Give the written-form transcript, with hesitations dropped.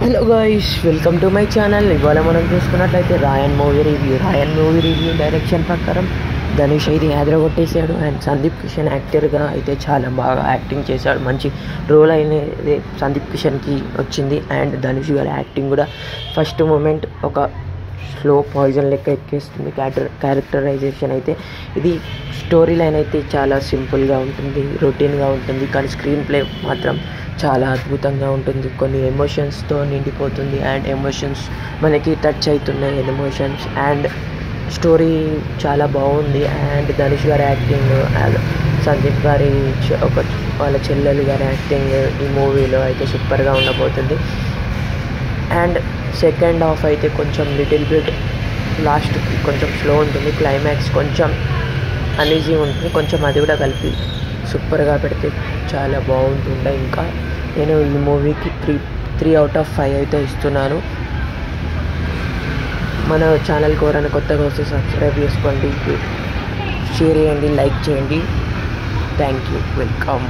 Hello guys, welcome to my channel. ఇవాళ మనం చూసుకున్నట్లయితే రాయన్ మూవీ రివ్యూ డైరెక్షన్ ప్రకారం ధనుష్ అయితే కొట్టేశాడు. అండ్ సందీప్ కిషన్ యాక్టర్గా అయితే చాలా బాగా యాక్టింగ్ చేశాడు. మంచి రోల్ అనేది సందీప్ కిషన్కి వచ్చింది. అండ్ ధనుష్ గారి యాక్టింగ్ కూడా ఫస్ట్ మూమెంట్ ఒక స్లో పాయిజన్ లెక్క ఎక్కేస్తుంది. క్యారెక్టరైజేషన్ అయితే ఇది స్టోరీ లైన్ అయితే చాలా సింపుల్గా ఉంటుంది, రొటీన్గా ఉంటుంది. కానీ స్క్రీన్ ప్లే మాత్రం చాలా అద్భుతంగా ఉంటుంది. కొన్ని ఎమోషన్స్తో నిండిపోతుంది. అండ్ ఎమోషన్స్ మనకి టచ్ అవుతున్నాయి ఎమోషన్స్. అండ్ స్టోరీ చాలా బాగుంది. అండ్ ధనుష్ గారి యాక్టింగ్, సందీప్ గారి వాళ్ళ చెల్లెలు గారి యాక్టింగ్ ఈ మూవీలో అయితే సూపర్గా ఉండబోతుంది. అండ్ సెకండ్ హాఫ్ అయితే కొంచెం లిటిల్ బిట్ లాస్ట్కి కొంచెం స్లో ఉంటుంది. క్లైమాక్స్ కొంచెం అనీజీ ఉంటుంది. కొంచెం అది కూడా కలిపి సూపర్గా పెడితే చాలా బాగుంటుండే. ఇంకా నేను ఈ మూవీకి 3/5 అయితే ఇస్తున్నాను. మన ఛానల్కి ఎవరైనా కొత్తగా వస్తే సబ్స్క్రైబ్ చేసుకోండి, షేర్ చేయండి, లైక్ చేయండి. Thank you, welcome.